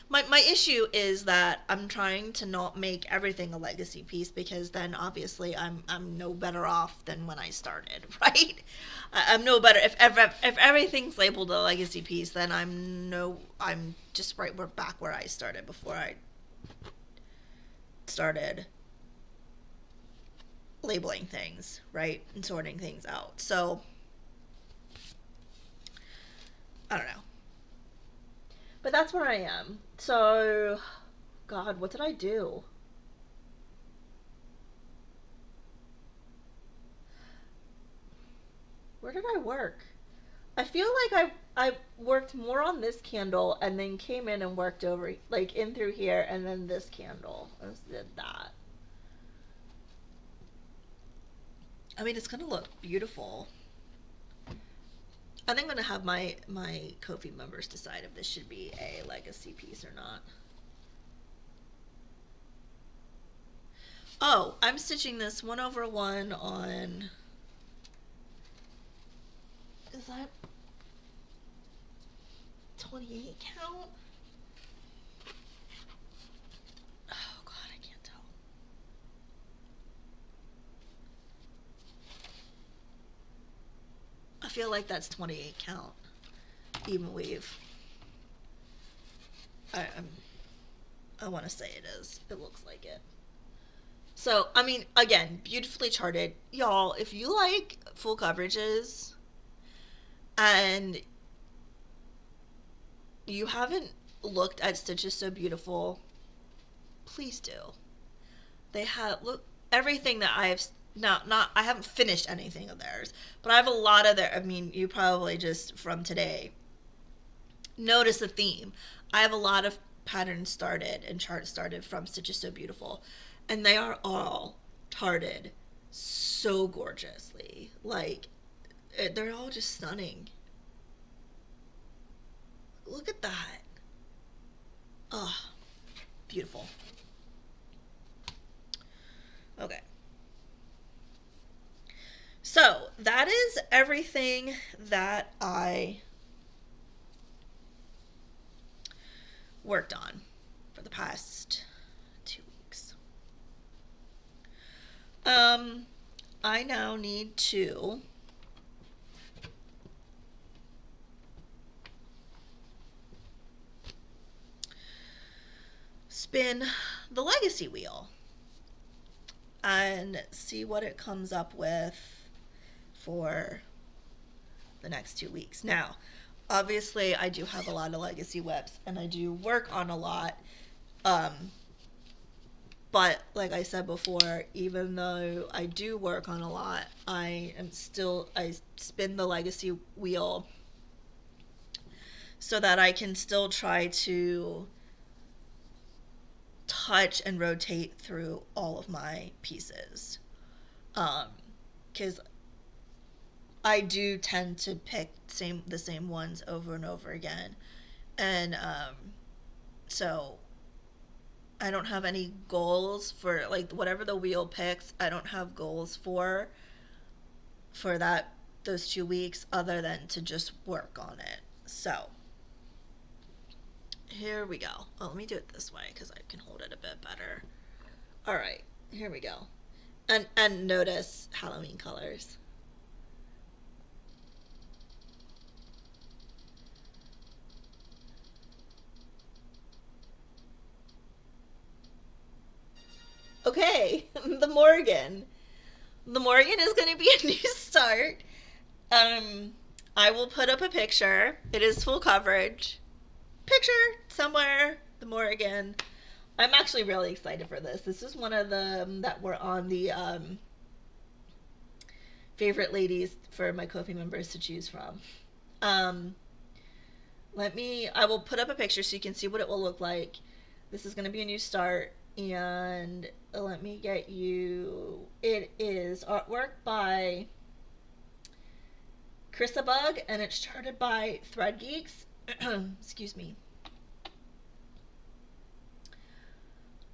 My issue is that I'm trying to not make everything a legacy piece, because then obviously I'm no better off than when I started, right? I'm no better if everything's labeled a legacy piece, then I'm just we're back where I started before I started labeling things, right? And sorting things out. So I don't know. But that's where I am. So, God, what did I do? Where did I work? I feel like I worked more on this candle and then came in and worked over, like, in through here, and then this candle. I just did that. I mean, it's gonna look beautiful. I think I'm gonna have my Ko-fi members decide if this should be a legacy piece or not. Oh, I'm stitching this 1/1 on. Is that 28 count? Oh God, I can't tell. I feel like that's 28 count. Even weave. I want to say it is. It looks like it. So, I mean, again, beautifully charted. Y'all, if you like full coverages and you haven't looked at Stitches So Beautiful, please do. They have, look, everything that I have, I haven't finished anything of theirs, but I have a lot of their, I mean, you probably just from today notice a theme. I have a lot of patterns started and charts started from Stitches So Beautiful, and they are all charted so gorgeously. Like, they're all just stunning. Look at that. Oh, Beautiful. Okay. So that is everything that I worked on for the past 2 weeks. I now need to spin the legacy wheel and see what it comes up with for the next 2 weeks. Now, obviously, I do have a lot of legacy whips and I do work on a lot. But like I said before, even though I do work on a lot, I spin the legacy wheel so that I can still try to touch and rotate through all of my pieces. Because I do tend to pick the same ones over and over again. And so I don't have any goals for, like, whatever the wheel picks. I don't have goals for those 2 weeks other than to just work on it. So here we go. Oh, let me do it this way because I can hold it a bit better. All right, here we go. And notice Halloween colors. Okay, the Morgan. The Morgan is going to be a new start. I will put up a picture. It is full coverage. Picture somewhere. The Morgan. I'm actually really excited for this. This is one of them that were on the favorite ladies for my Ko-fi members to choose from. I will put up a picture so you can see what it will look like. This is going to be a new start. And let me get you. It is artwork by Chrisabug, and it's charted by Thread Geeks. Excuse me.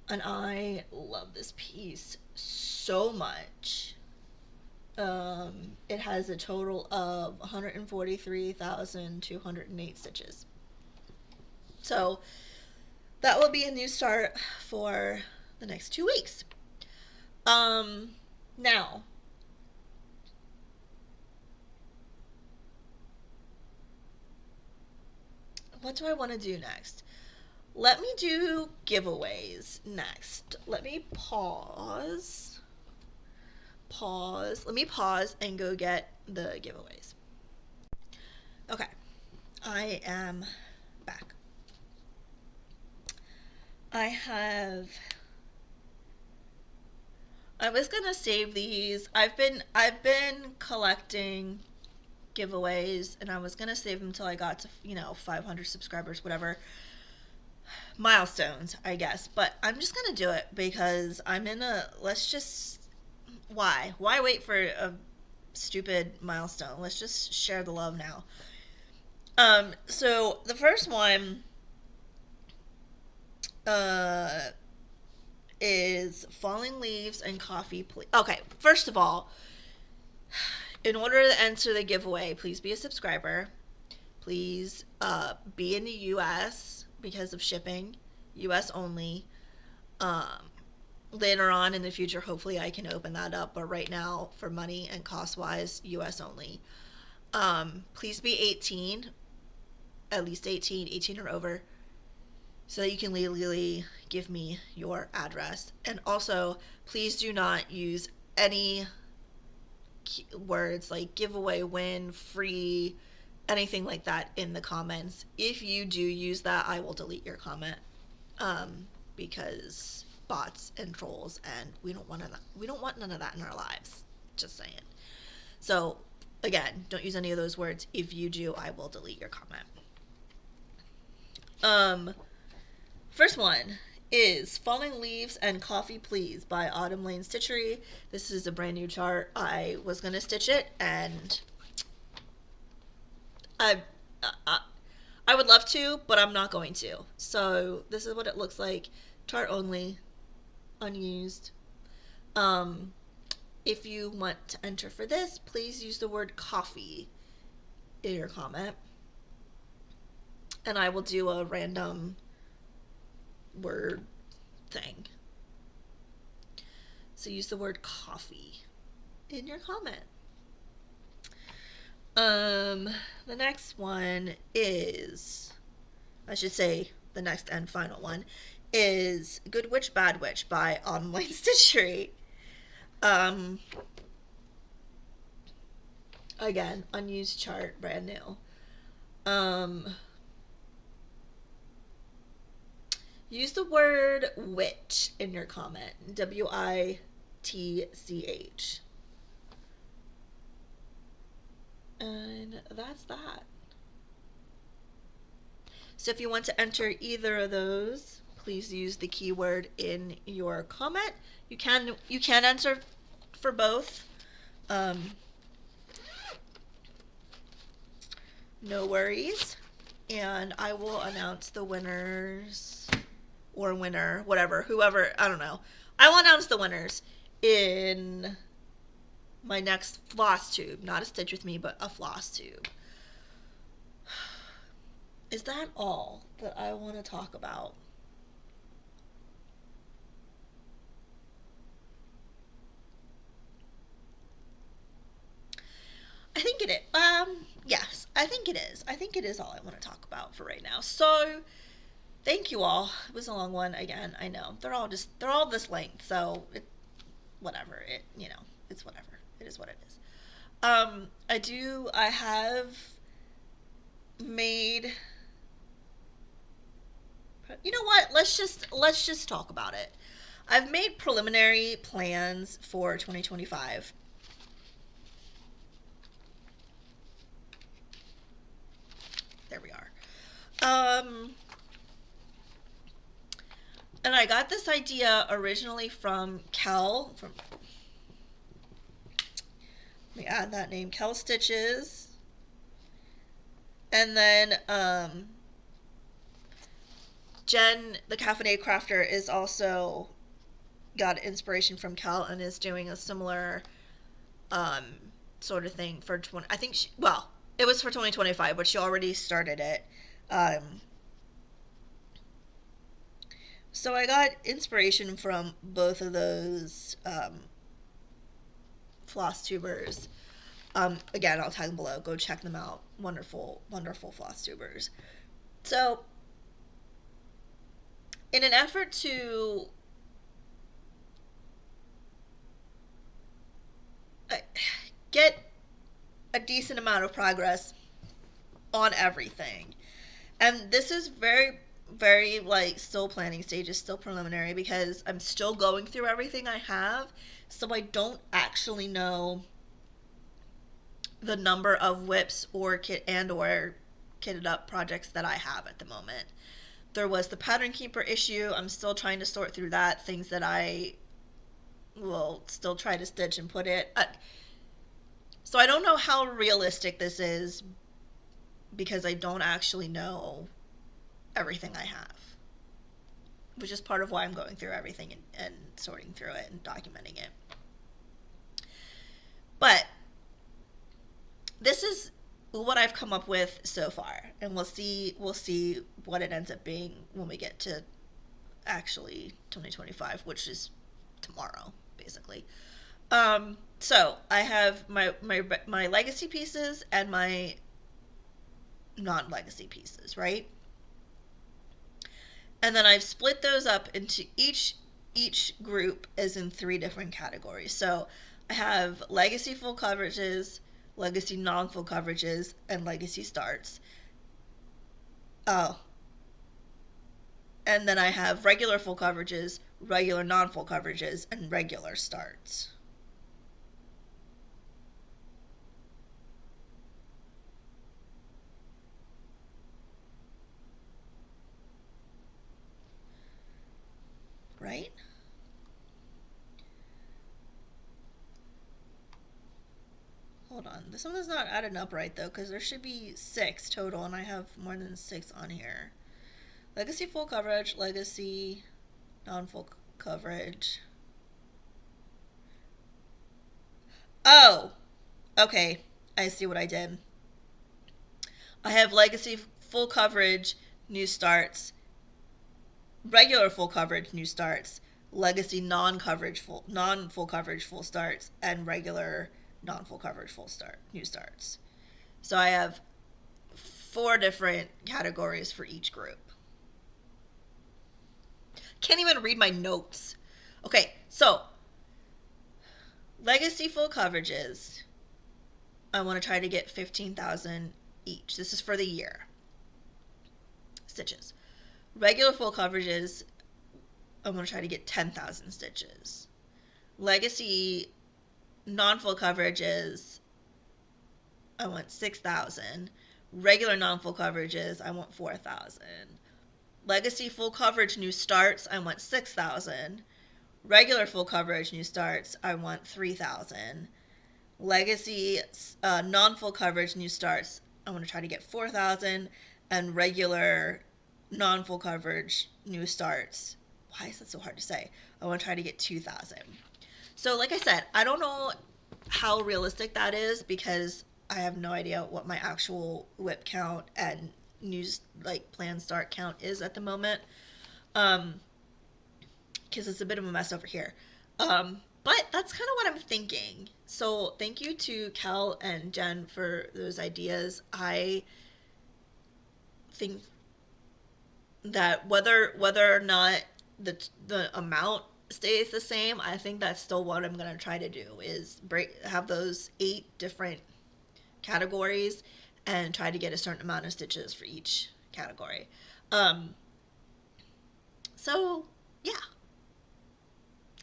And I love this piece so much. It has a total of 143,208 stitches. So that will be a new start for the next 2 weeks. Now, what do I want to do next? Let me do giveaways next. Let me pause. Let me pause and go get the giveaways. Okay, I am back. I was gonna save these. I've been collecting giveaways, and I was gonna save them till I got to 500 subscribers, whatever milestones, I guess. But I'm just gonna do it because I'm in a why wait for a stupid milestone? Let's just share the love now. So the first one is Falling Leaves and Coffee, please. Okay, first of all, in order to enter the giveaway, please be a subscriber. Please be in the US because of shipping. US only. Later on in the future, hopefully I can open that up, but right now, for money and cost-wise, US only. Please be 18, at least 18 or over, so that you can legally give me your address. And also, please do not use any words like giveaway, win, free, anything like that in the comments. If you do use that, I will delete your comment, because bots and trolls, and we don't want none of that in our lives. Just saying. So again, don't use any of those words. If you do, I will delete your comment. First one is Falling Leaves and Coffee Please by Autumn Lane Stitchery. This is a brand new chart. I was gonna stitch it, and I I would love to, but I'm not going to. So this is what it looks like. Chart only, unused. Um, if you want to enter for this, please use the word coffee in your comment. And I will do a random word thing. So use the word coffee in your comment. The next one is, I should say, the next and final one is Good Witch, Bad Witch by Online Stitchery. Again, unused chart, brand new. Use the word witch in your comment. WITCH. And that's that. So if you want to enter either of those, please use the keyword in your comment. You can enter for both. No worries. And I will announce the winners, or winner, whatever, whoever, I don't know. I will announce the winners in my next Flosstube. Not a Stitch with Me, but a Flosstube. Is that all that I want to talk about? I think it is. Yes, I think it is. I think it is all I want to talk about for right now. So, thank you all. It was a long one again. I know they're all this length. So, whatever. It's whatever. It is what it is. I have made. You know what? Let's just talk about it. I've made preliminary plans for 2025. There we are. And I got this idea originally from Kel. Let me add that name, Kel Stitches. And then Jen, the caffeinated crafter, is also got inspiration from Kel and is doing a similar sort of thing for I think it was for 2025, but she already started it. So I got inspiration from both of those Flosstubers. Again, I'll tag them below. Go check them out. Wonderful, wonderful Flosstubers. So, in an effort to get a decent amount of progress on everything, and this is very, very still planning stages, still preliminary, because I'm still going through everything I have, so I don't actually know the number of whips or kitted up projects that I have at the moment. There was the pattern keeper issue. I'm still trying to sort through that. Things that I will still try to stitch and put it. So I don't know how realistic this is, because I don't actually know everything I have, which is part of why I'm going through everything and sorting through it and documenting it. But this is what I've come up with so far, and we'll see what it ends up being when we get to actually 2025, which is tomorrow, basically. So I have my legacy pieces and my non-legacy pieces, right? And then I've split those up into each group as in 3 different categories. So I have legacy full coverages, legacy non-full coverages, and legacy starts. Oh. And then I have regular full coverages, regular non-full coverages, and regular starts. Right? hold on. Something's not adding up right though, because there should be 6 total, and I have more than 6 on here. Legacy full coverage, legacy non-full coverage. Oh, okay. I see what I did. I have legacy full coverage, new starts, regular full coverage, new starts, legacy non-full coverage, full starts, and regular non-full coverage, new starts. So I have 4 different categories for each group. Can't even read my notes. Okay, so legacy full coverages, I want to try to get 15,000 each. This is for the year. Stitches. Regular full coverages, I want to try to get 10,000 stitches. Legacy non-full coverages, I want 6,000. Regular non-full coverages, I want 4,000. Legacy full coverage new starts, I want 6,000. Regular full coverage new starts, I want 3,000. Legacy non-full coverage new starts, I want to try to get 4,000. And regular non-full coverage new starts, why is that so hard to say? I want to try to get 2,000. So like I said, I don't know how realistic that is because I have no idea what my actual whip count and news like plan start count is at the moment. Because it's a bit of a mess over here. But that's kind of what I'm thinking. So thank you to Cal and Jen for those ideas. I think that whether or not the amount stays the same, I think that's still what I'm gonna try to do is have those 8 different categories and try to get a certain amount of stitches for each category. So yeah,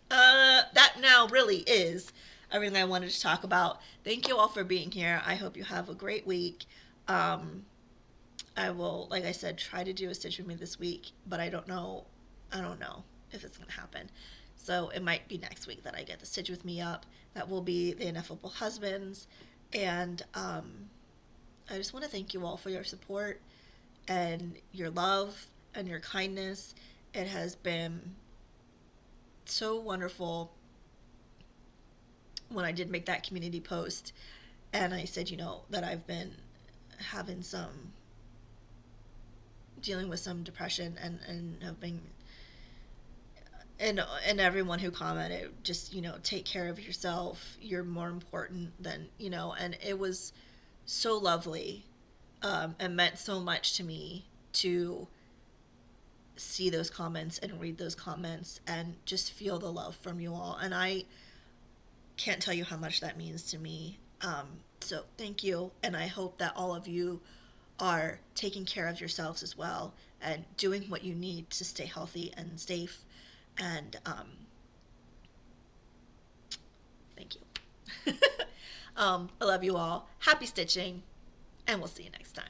that now really is everything I wanted to talk about. Thank you all for being here. I hope you have a great week. I will, like I said, try to do a stitch with me this week, but I don't know if it's going to happen. So it might be next week that I get the stitch with me up. That will be the Ineffable Husbands. And I just want to thank you all for your support and your love and your kindness. It has been so wonderful when I did make that community post and I said, that I've been having dealing with some depression and have been, and everyone who commented, just, take care of yourself. You're more important than, and it was so lovely and meant so much to me to see those comments and read those comments and just feel the love from you all. And I can't tell you how much that means to me. So thank you. And I hope that all of you are taking care of yourselves as well and doing what you need to stay healthy and safe. And thank you. I love you all. Happy stitching, and we'll see you next time.